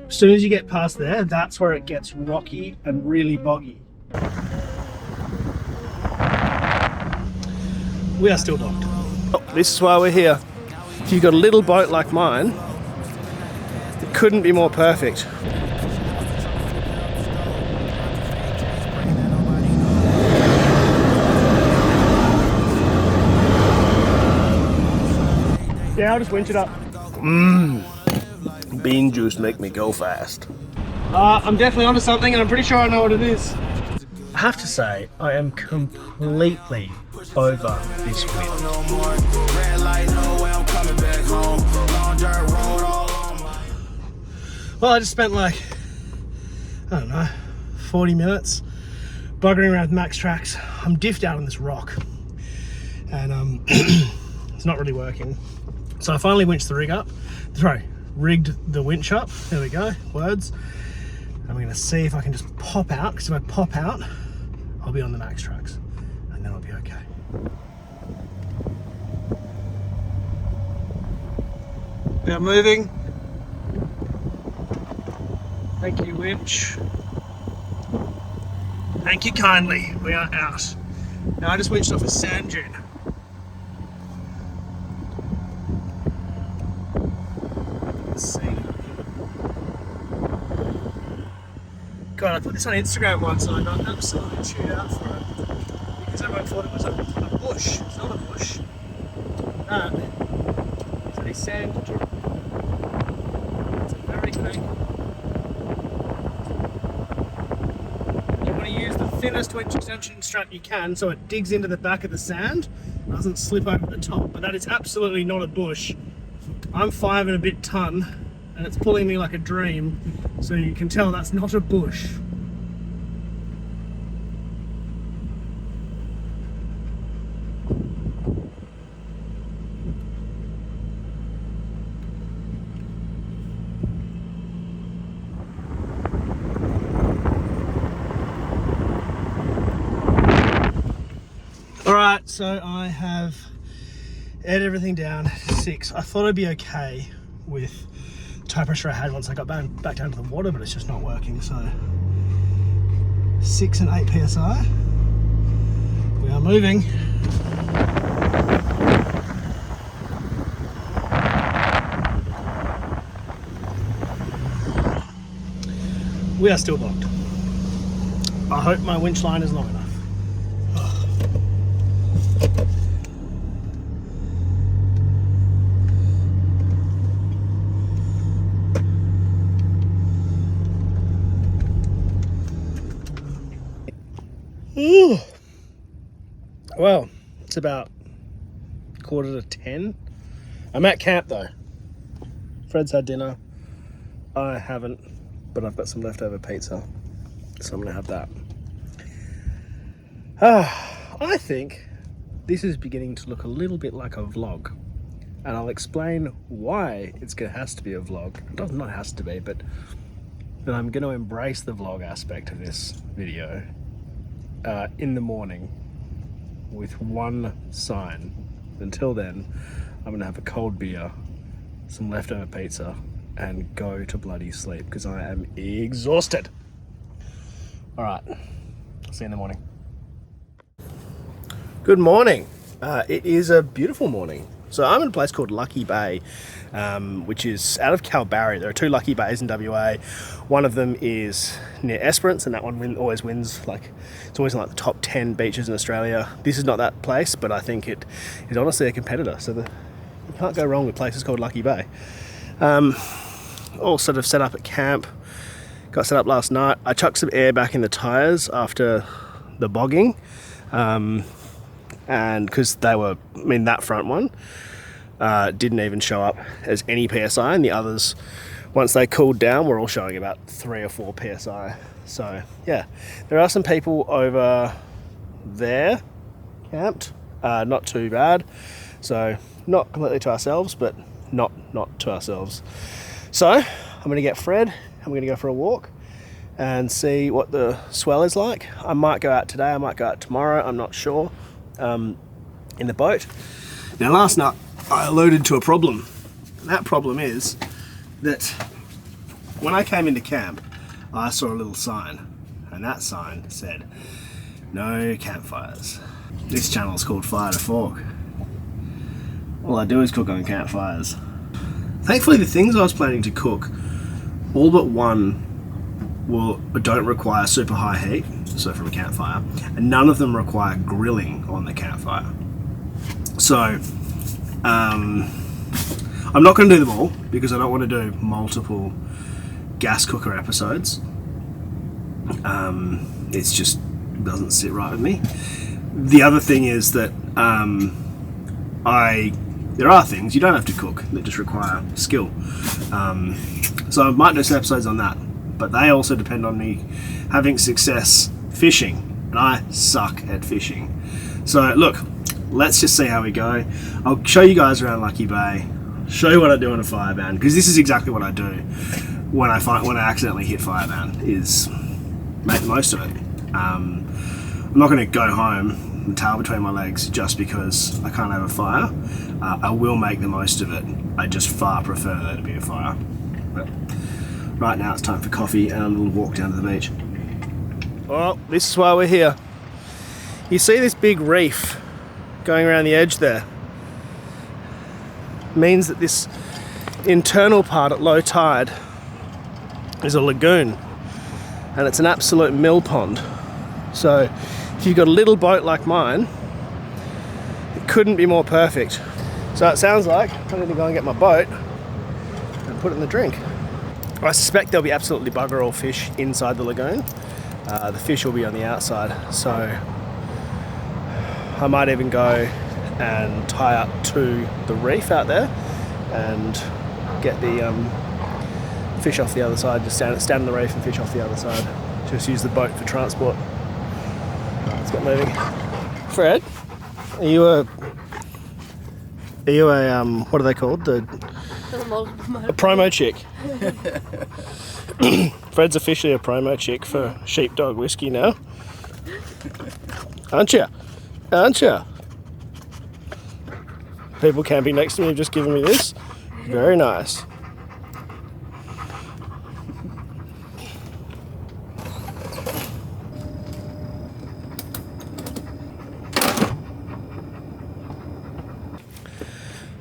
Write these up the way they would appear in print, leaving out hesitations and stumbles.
As soon as you get past there, that's where it gets rocky and really boggy. We are still bogged. Oh, this is why we're here. If you've got a little boat like mine, it couldn't be more perfect. Yeah, I'll just winch it up. Bean juice make me go fast. I'm definitely onto something, and I'm pretty sure I know what it is. I have to say, I am completely over this wind. Well, I just spent like, I don't know, 40 minutes buggering around with Max Tracks. I'm diffed out on this rock, and it's not really working. So I finally winched the rig up. Rigged the winch up. There we go, words. I'm gonna see if I can just pop out, because if I pop out, I'll be on the Max Tracks, and then I'll be okay. We are moving. Thank you, winch. Thank you kindly. We are out. Now I just winched off a sand dune. God, I put this on Instagram once and I got absolutely chewed out for it because everyone thought it was a bush. It's not a bush. It's a sand dune. It's a very good angle. You want to use the thinnest winch extension strap you can so it digs into the back of the sand, doesn't slip over the top. But that is absolutely not a bush. I'm 5 and a bit ton and it's pulling me like a dream, so you can tell that's not a bush. Alright, so I have aired everything down to 6. I thought I'd be okay with the tire pressure I had once I got back down to the water, but it's just not working. So 6 and 8 psi. We are moving. We are still bogged. I hope my winch line is long enough. Ooh. Well, it's about 9:45. I'm at camp though. Fred's had dinner. I haven't, but I've got some leftover pizza, so I'm gonna have that. I think this is beginning to look a little bit like a vlog, and I'll explain why has to be a vlog. It does not has to be, but I'm going to embrace the vlog aspect of this video in the morning with one sign. Until then, I'm going to have a cold beer, some leftover pizza, and go to bloody sleep because I am exhausted. All right, see you in the morning. Good morning. It is a beautiful morning. So I'm in a place called Lucky Bay, which is out of Kalbarri. There are 2 Lucky Bays in WA. One of them is near Esperance, and that one always wins. Like, it's always in like the top 10 beaches in Australia. This is not that place, but I think it is honestly a competitor. So you can't go wrong with places called Lucky Bay. All sort of set up at camp. Got set up last night. I chucked some air back in the tyres after the bogging. And because they were, that front one didn't even show up as any PSI, and the others, once they cooled down, were all showing about 3 or 4 PSI. So yeah, there are some people over there camped, not too bad. So not completely to ourselves, but not to ourselves. So I'm gonna get Fred, I'm gonna go for a walk and see what the swell is like. I might go out today, I might go out tomorrow, I'm not sure. In the boat. Now last night I alluded to a problem. And that problem is that when I came into camp, I saw a little sign, and that sign said, "No campfires." This channel is called Fire to Fork. All I do is cook on campfires. Thankfully, the things I was planning to cook, all but one don't require super high heat, so from a campfire, and none of them require grilling on the campfire. So, I'm not going to do them all because I don't want to do multiple gas cooker episodes. It's just doesn't sit right with me. The other thing is that there are things you don't have to cook that just require skill. So I might do some episodes on that, but they also depend on me having success fishing, and I suck at fishing. So look, let's just see how we go. I'll show you guys around Lucky Bay, show you what I do on a fireband, because this is exactly what I do when I accidentally hit fireband, is make the most of it. I'm not going to go home with tail between my legs just because I can't have a fire. I will make the most of it. I just far prefer there to be a fire. But right now it's time for coffee and a little walk down to the beach. Well, this is why we're here. You see this big reef going around the edge there? It means that this internal part at low tide is a lagoon, and it's an absolute mill pond. So if you've got a little boat like mine, it couldn't be more perfect. So it sounds like I need to go and get my boat and put it in the drink. I suspect there'll be absolutely bugger all fish inside the lagoon. The fish will be on the outside, so I might even go and tie up to the reef out there and get the fish off the other side. Just stand on the reef and fish off the other side. Just use the boat for transport. Let's get moving. Fred, are you a what are they called? A promo chick. Fred's officially a promo chick for Sheepdog whiskey now. Aren't you? Aren't you? People camping next to me have just given me this. Very nice.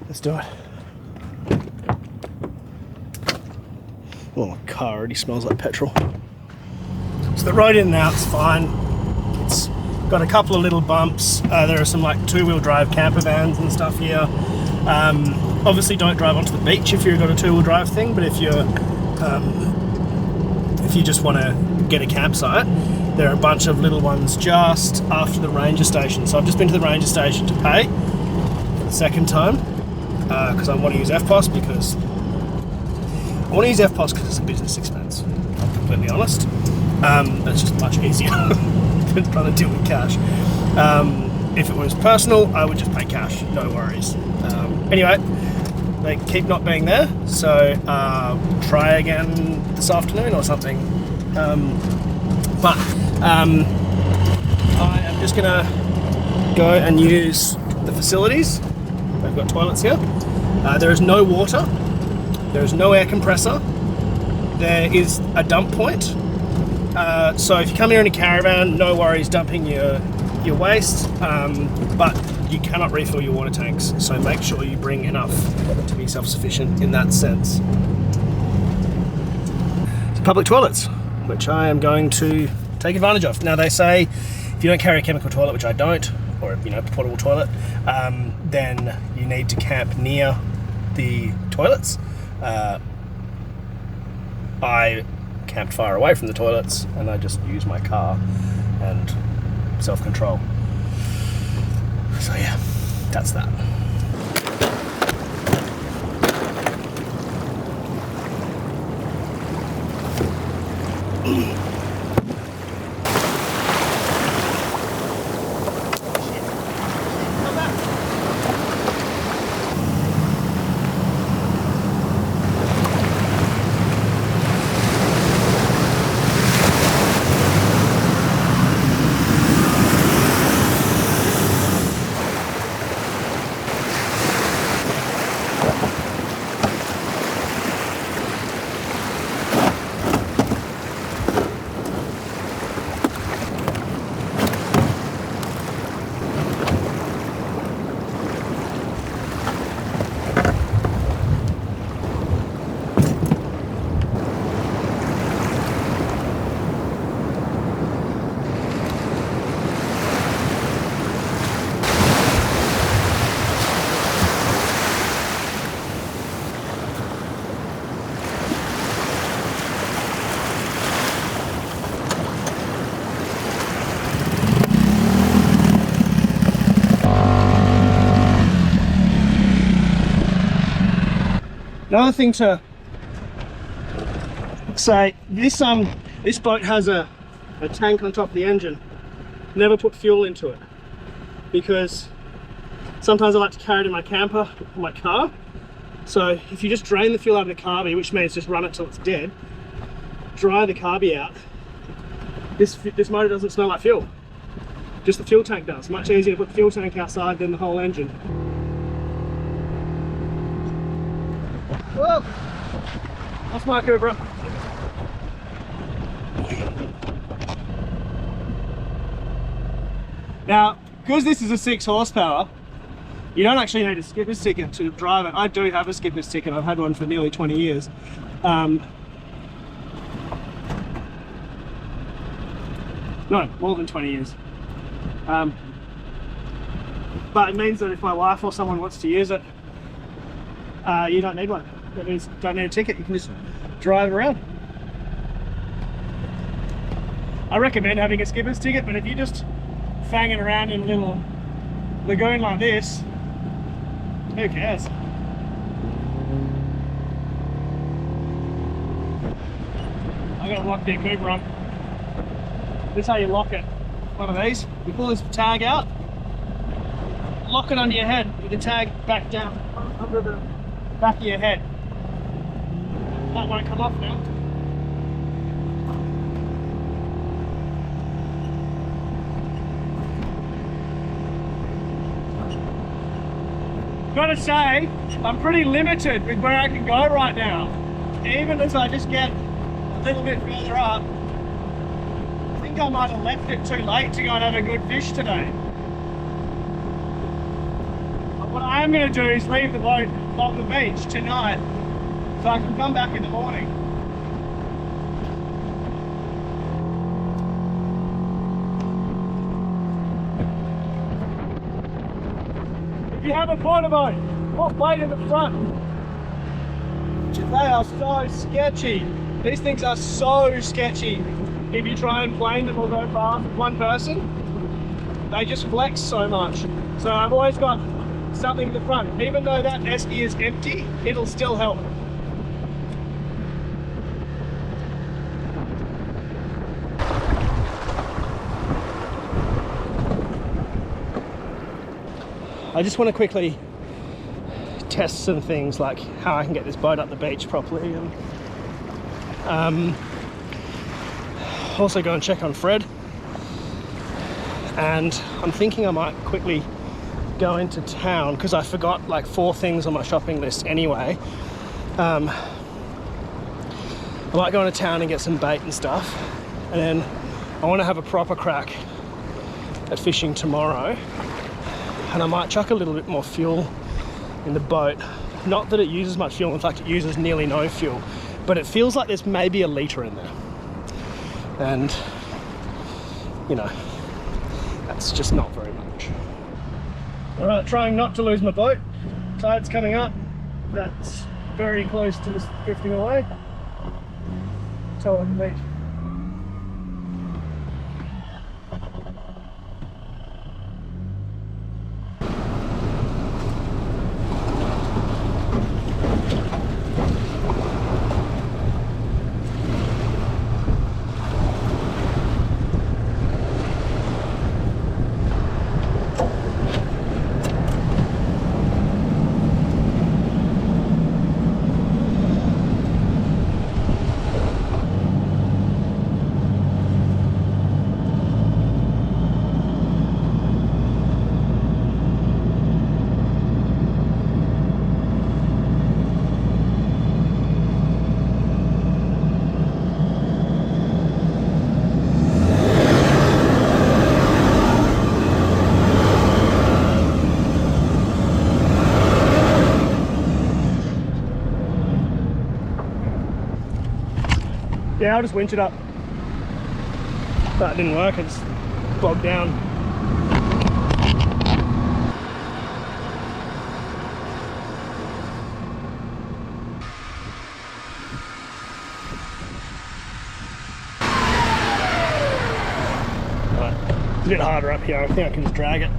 Let's do it. Oh, my car already smells like petrol. So the road in and out's fine. It's got a couple of little bumps. There are some like two-wheel drive camper vans and stuff here. Obviously don't drive onto the beach if you've got a two-wheel drive thing, but if you just want to get a campsite, there are a bunch of little ones just after the ranger station. So I've just been to the ranger station to pay for the second time because I want to use FPOS because it's a business expense. I'm completely honest. That's just much easier than trying to deal with cash. If it was personal, I would just pay cash, no worries. Anyway, they keep not being there, so try again this afternoon or something. I am just gonna go and use the facilities. They've got toilets here. There is no water. There is no air compressor. There is a dump point. So if you come here in a caravan, no worries dumping your waste, but you cannot refill your water tanks. So make sure you bring enough to be self-sufficient in that sense. So public toilets, which I am going to take advantage of. Now they say if you don't carry a chemical toilet, which I don't, or a portable toilet, then you need to camp near the toilets. I camped far away from the toilets and I just use my car and self-control. So yeah, that's that. Another thing to say, this boat has a tank on top of the engine. Never put fuel into it, because sometimes I like to carry it in my camper or my car. So if you just drain the fuel out of the carby, which means just run it till it's dead, dry the carby out, this motor doesn't smell like fuel. Just the fuel tank does. Much easier to put the fuel tank outside than the whole engine. Whoa! Off my Cobra. Now, because this is a 6 horsepower, you don't actually need a skipper's ticket to drive it. I do have a skipper's ticket. I've had one for nearly 20 years. No, more than 20 years. But it means that if my wife or someone wants to use it, you don't need one. That means you don't need a ticket. You can just drive around. I recommend having a skipper's ticket, but if you're just fanging around in a little lagoon like this, who cares? I got a lock their Cooper on. This is how you lock it. One of these. You pull this tag out, lock it under your head with the tag back down under the back of your head. That won't come off now. Gotta say, I'm pretty limited with where I can go right now. Even as I just get a little bit further up, I think I might have left it too late to go and have a good fish today. But what I am going to do is leave the boat on the beach tonight, so I can come back in the morning. If you have a Porta Bote, put weight in the front. They are so sketchy. These things are so sketchy. If you try and plane them or go fast with one person, they just flex so much. So I've always got something in the front. Even though that esky is empty, it'll still help. I just want to quickly test some things, like how I can get this boat up the beach properly, and also go and check on Fred. And I'm thinking I might quickly go into town, because I forgot like 4 things on my shopping list anyway. I might go into town and get some bait and stuff, and then I want to have a proper crack at fishing tomorrow. And I might chuck a little bit more fuel in the boat. Not that it uses much fuel, in fact it uses nearly no fuel, but it feels like there's maybe a litre in there. And, you know, that's just not very much. Alright, trying not to lose my boat. Tide's coming up. That's very close to just drifting away. That's all I can beat. Yeah, I'll just winch it up. That didn't work, it's bogged down. Right. It's a bit harder up here, I think I can just drag it.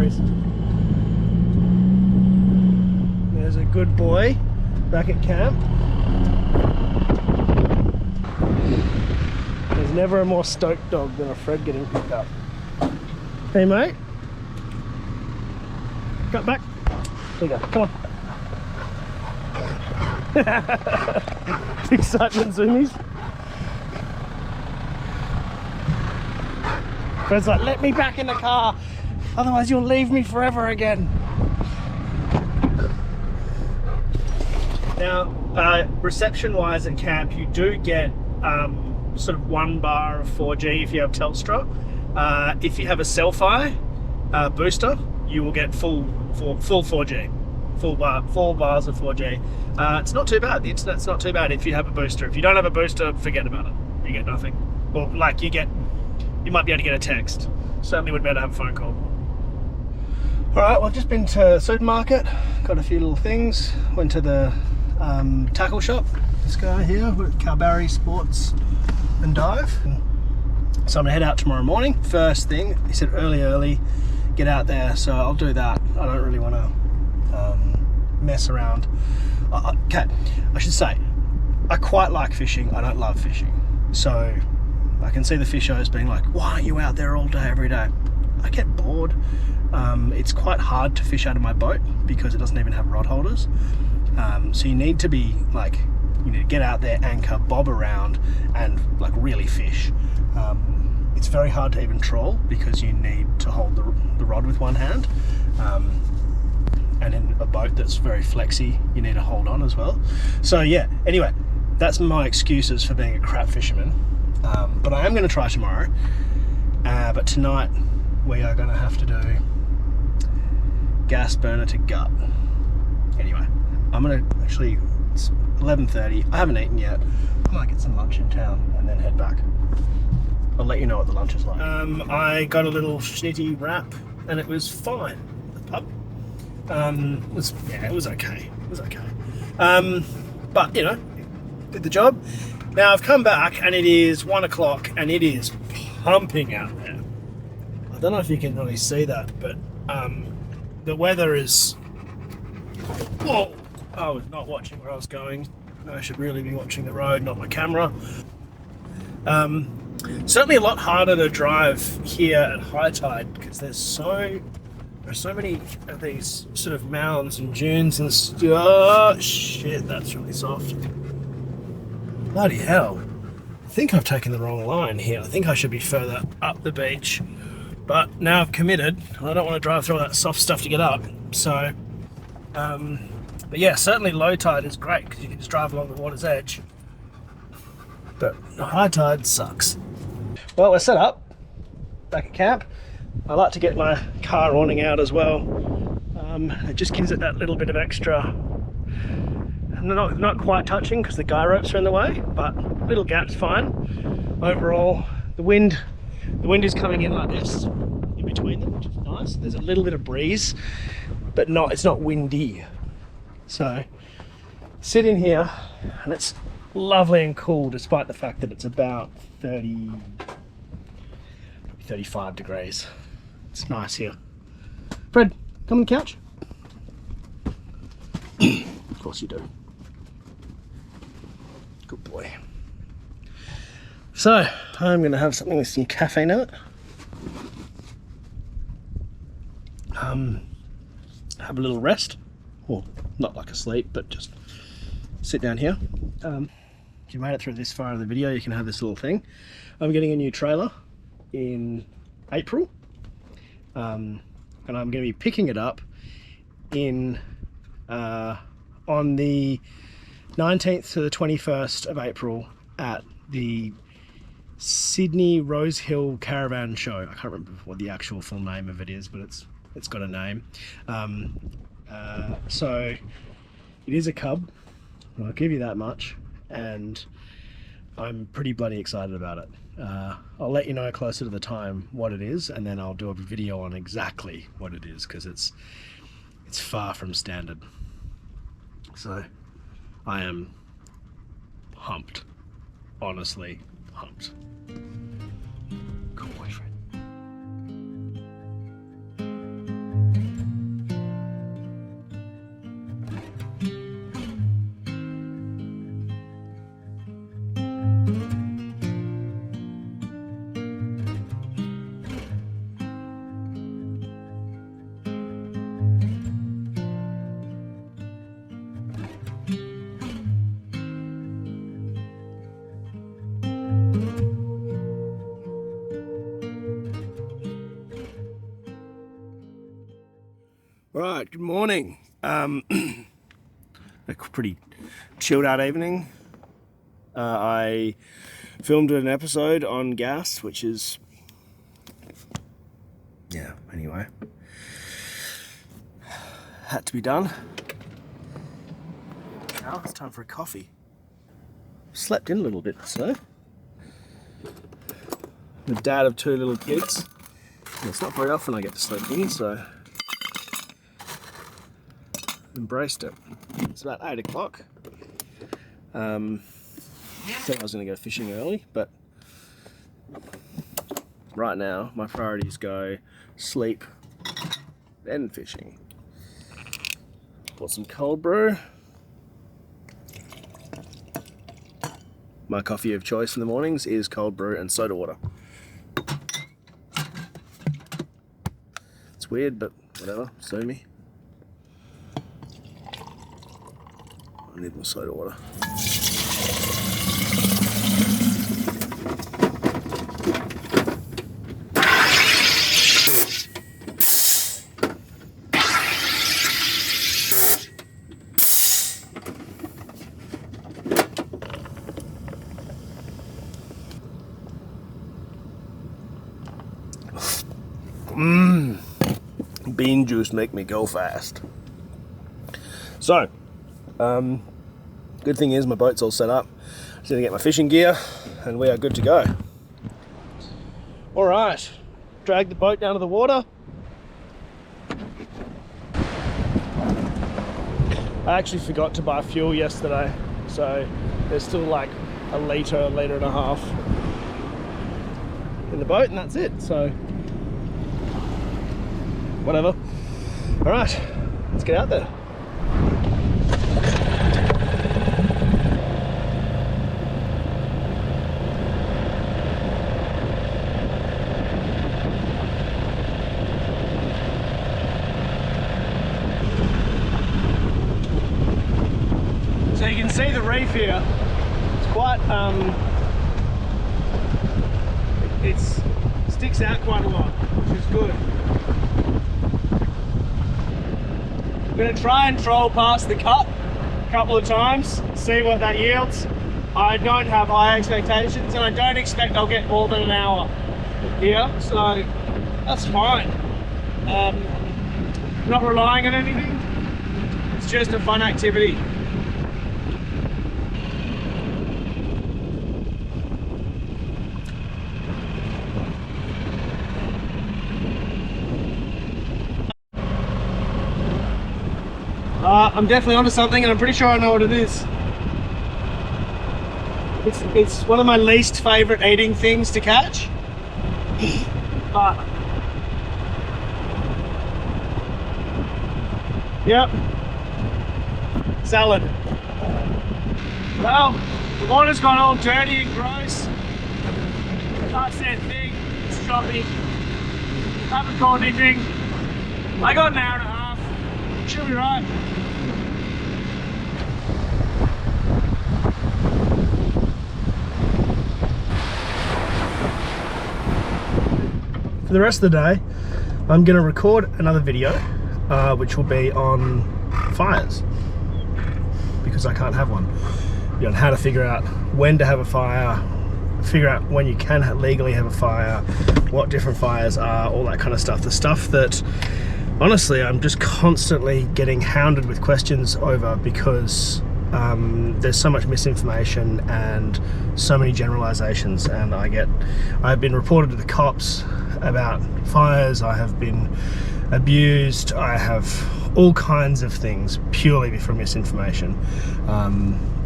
worries. There's a good boy back at camp. There's never a more stoked dog than a Fred getting picked up. Hey mate, cut back. There you go, come on. Excitement zoomies. Fred's like, let me back in the car, otherwise you'll leave me forever again. Now, reception wise at camp, you do get sort of 1 bar of 4G if you have Telstra. If you have a Selfie booster, you will get full 4G, full bars of 4G. It's not too bad. The internet's not too bad if you have a booster. If you don't have a booster, forget about it. You get nothing. Or like you might be able to get a text. Certainly would be able to have a phone call. All right, well, I've just been to the supermarket, got a few little things. Went to the tackle shop. This guy here with Kalbarri Sports and Dive. So I'm gonna head out tomorrow morning. First thing, he said early, get out there. So I'll do that. I don't really want to mess around. Okay, I should say, I quite like fishing. I don't love fishing. So I can see the fishers being like, why aren't you out there all day, every day? I get bored. It's quite hard to fish out of my boat because it doesn't even have rod holders. So you need to be like, you need to get out there, anchor, bob around, and like really fish. It's very hard to even troll because you need to hold the rod with one hand. And in a boat that's very flexy, you need to hold on as well. So yeah, anyway, that's my excuses for being a crap fisherman. But I am going to try tomorrow. But tonight we are going to have to do gas burner to gut. Anyway, I'm going to actually, it's 11:30. I haven't eaten yet. I might get some lunch in town and then head back. I'll let you know what the lunch is like. I got a little schnitty wrap and it was fine. The pub. It was okay. It was okay. But you know, did the job. Now I've come back and it is 1 o'clock and it is pumping out there. I don't know if you can really see that, but the weather is. Whoa! I was not watching where I was going. I should really be watching the road, not my camera. Certainly a lot harder to drive here at high tide because there's so many of these sort of mounds and dunes and oh shit, that's really soft. Bloody hell. I think I've taken the wrong line here. I think I should be further up the beach. But now I've committed. I don't want to drive through all that soft stuff to get up. So, but yeah, certainly low tide is great because you can just drive along the water's edge. But high tide sucks. Well, we're set up back at camp. I like to get my car awning out as well. It just gives it that little bit of extra. Not quite touching because the guy ropes are in the way, but little gap's fine. Overall, the wind is coming in like this in between them, which is nice. There's a little bit of breeze, but it's not windy. So sit in here and it's lovely and cool despite the fact that it's about 35 degrees. It's nice here. Fred, come on the couch. Of course you do. Good boy. So, I'm going to have something with some caffeine in it. Have a little rest. Well, not like a sleep, but just sit down here. If you made it through this far in the video, you can have this little thing. I'm getting a new trailer in April. And I'm going to be picking it up in on the 19th to the 21st of April at the Sydney Rose Hill Caravan Show. I can't remember what the actual full name of it is, but it's got a name. So it is a cub, I'll give you that much, and I'm pretty bloody excited about it. I'll let you know closer to the time what it is, and then I'll do a video on exactly what it is, because it's far from standard. So I am pumped, honestly pumped. Good boyfriend. Right, good morning. A pretty chilled out evening. I filmed an episode on gas, which is, yeah, anyway, had to be done. Now it's time for a coffee. Slept in a little bit, so. I'm the dad of 2 little kids. And it's not very often I get to sleep in, so embraced it. It's about 8 o'clock. Said I was going to go fishing early, but right now my priorities go sleep, then fishing. Bought some cold brew. My coffee of choice in the mornings is cold brew and soda water. It's weird, but whatever, sue me. I need more soda water. Bean juice make me go fast. So, good thing is my boat's all set up. Just need to get my fishing gear and we are good to go. All right, drag the boat down to the water. I actually forgot to buy fuel yesterday, so there's still like a litre and a half in the boat, and that's it. So whatever. All right, let's get out there. So you can see the reef here. It's quite, it sticks out quite a lot, which is good. I'm going to try and troll past the cut a couple of times, see what that yields. I don't have high expectations and I don't expect I'll get more than an hour here, so that's fine. Not relying on anything, it's just a fun activity. I'm definitely onto something and I'm pretty sure I know what it is. It's one of my least favourite eating things to catch. But yep, salad. Well, the water's gone all dirty and gross. Can't see a thing, it's choppy. Haven't caught anything. I got an hour and a half, should be right. For the rest of the day, I'm going to record another video, which will be on fires, because I can't have one. On how to figure out when to have a fire, figure out when you can legally have a fire, what different fires are, all that kind of stuff. The stuff that, honestly, I'm just constantly getting hounded with questions over because there's so much misinformation and so many generalizations, and I've been reported to the cops about fires, I have been abused, I have all kinds of things purely from misinformation.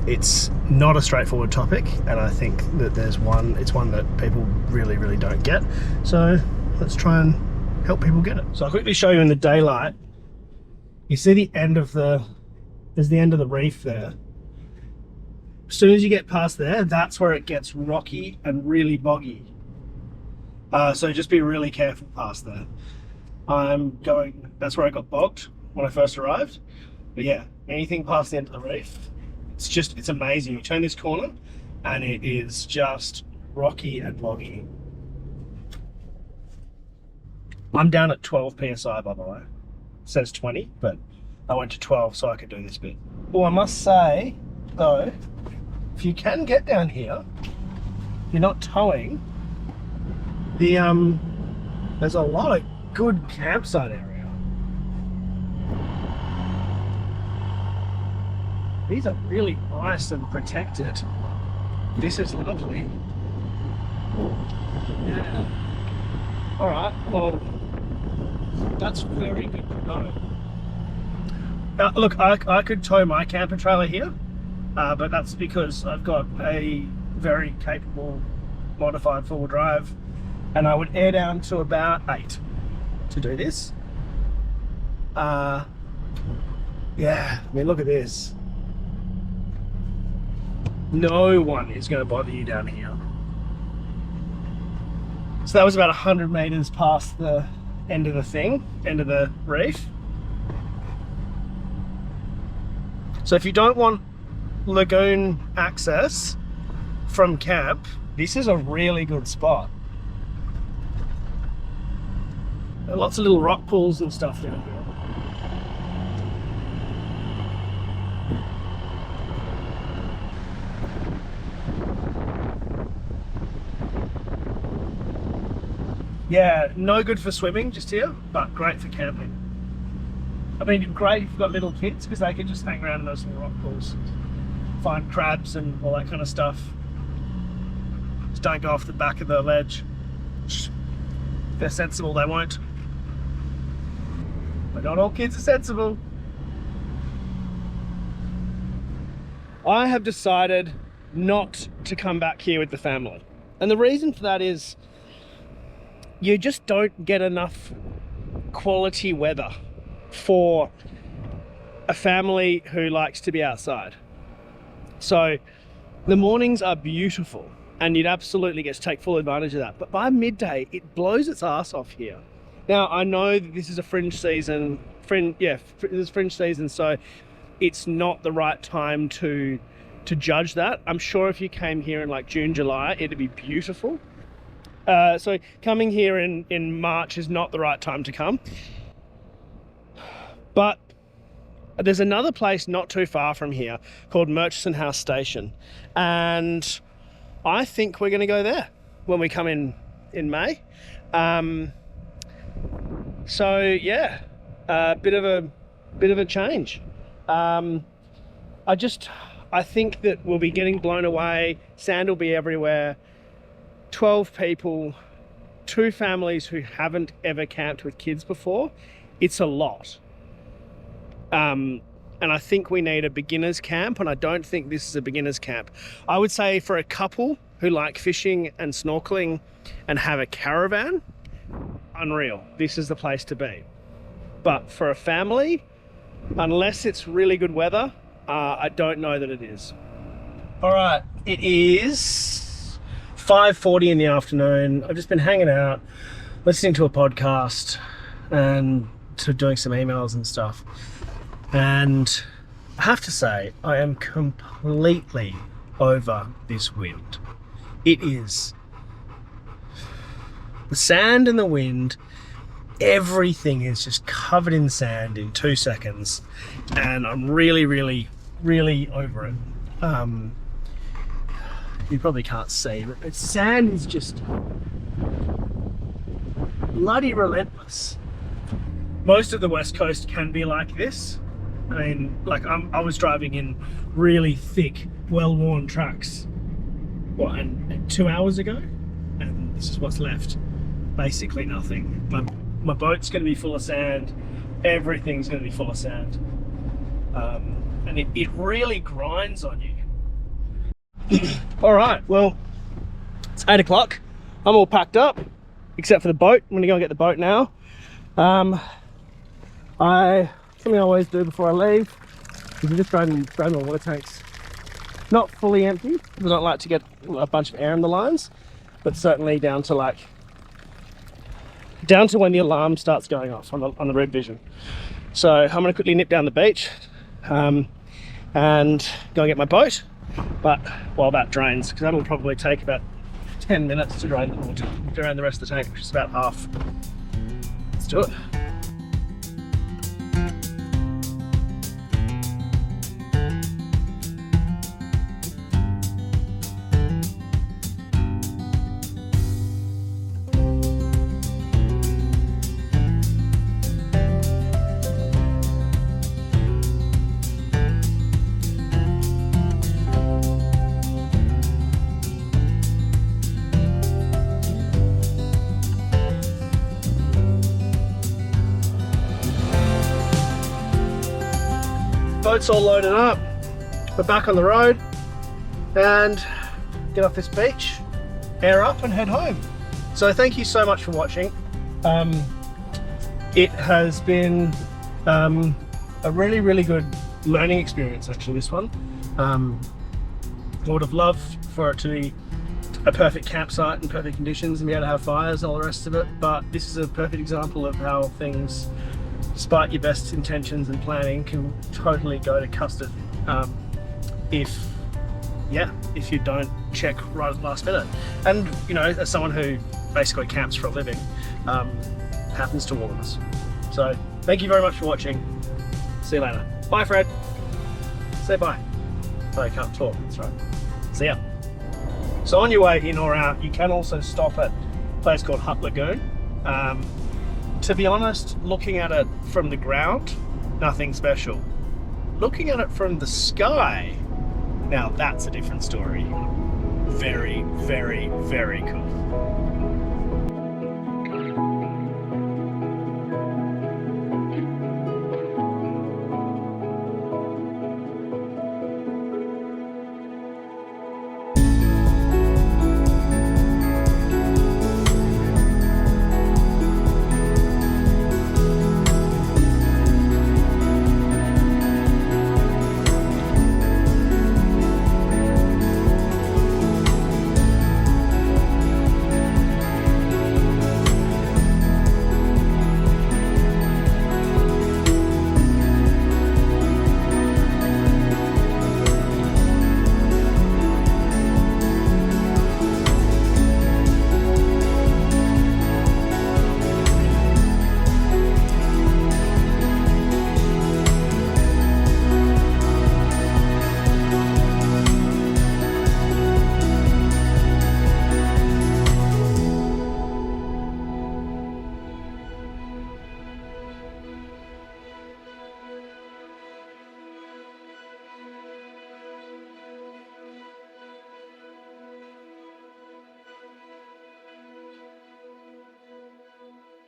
It's not a straightforward topic, and I think that it's one that people really, really don't get. So let's try and help people get it. So I'll quickly show you in the daylight. You see the end of there's the end of the reef there. As soon as you get past there, that's where it gets rocky and really boggy. So just be really careful past there. That's where I got bogged when I first arrived. But yeah, anything past the end of the reef, it's amazing. You turn this corner and it is just rocky and boggy. I'm down at 12 PSI, by the way. says 20, but I went to 12 so I could do this bit. Well, I must say though, if you can get down here, you're not towing. There's a lot of good campsite area. These are really nice and protected. This is lovely. Yeah. All right, well, that's very good to know. Look, I could tow my camper trailer here, but that's because I've got a very capable modified four-wheel drive, and I would air down to about 8 to do this. Yeah, I mean, look at this. No one is going to bother you down here. So that was about 100 meters past the end of the thing, end of the reef. So if you don't want lagoon access from camp, this is a really good spot. There are lots of little rock pools and stuff down here. Yeah, no good for swimming just here, but great for camping. I mean, great if you've got little kids because they can just hang around in those little rock pools, find crabs and all that kind of stuff. Just don't go off the back of the ledge. If they're sensible, they won't. But not all kids are sensible. I have decided not to come back here with the family. And the reason for that is you just don't get enough quality weather for a family who likes to be outside. So the mornings are beautiful and you'd absolutely get to take full advantage of that. But by midday, it blows its ass off here. Now, I know that this is a fringe season, this is fringe season, so it's not the right time to judge that. I'm sure if you came here in like June, July, it'd be beautiful. So coming here in March is not the right time to come. But there's another place not too far from here called Murchison House Station. And I think we're going to go there when we come in May. So yeah, bit of a change. I think that we'll be getting blown away. Sand will be everywhere. 12 people, 2 families who haven't ever camped with kids before. It's a lot. And I think we need a beginner's camp, and I don't think this is a beginner's camp. I would say for a couple who like fishing and snorkeling and have a caravan, unreal. This is the place to be. But for a family, unless it's really good weather, I don't know that it is. All right, it is 5:40 in the afternoon. I've just been hanging out, listening to a podcast and doing some emails and stuff. And I have to say, I am completely over this wind. It is the sand and the wind. Everything is just covered in sand in 2 seconds. And I'm really, really, really over it. You probably can't see, but sand is just bloody relentless. Most of the West Coast can be like this. I mean, like I was driving in really thick, well-worn trucks, and 2 hours ago, and this is what's left. Basically nothing. My boat's going to be full of sand. Everything's going to be full of sand. And it really grinds on you. All right, well, it's 8 o'clock. I'm all packed up, except for the boat. I'm going to go and get the boat now. Something I always do before I leave is just drain my water tanks. Not fully empty, because I don't like to get a bunch of air in the lines, but certainly down to when the alarm starts going off on the red vision. So I'm going to quickly nip down the beach and go and get my boat. But while that drains, because that'll probably take about 10 minutes to drain the rest of the tank, which is about half. Let's do it. boat's all loaded up. We're back on the road and get off this beach, air up and head home. So thank you so much for watching. It has been a really good learning experience, actually, this one. I would have loved for it to be a perfect campsite and perfect conditions and be able to have fires and all the rest of it, but this is a perfect example of how things, despite your best intentions and planning, can totally go to custard if you don't check right at the last minute. And you know, as someone who basically camps for a living, happens to all of us. So thank you very much for watching. See you later. Bye, Fred. Say bye. Oh, you can't talk, that's right. See ya. So on your way in or out, you can also stop at a place called Lagoon. To be honest, looking at it from the ground, nothing special. Looking at it from the sky, now that's a different story. Very, very, very cool.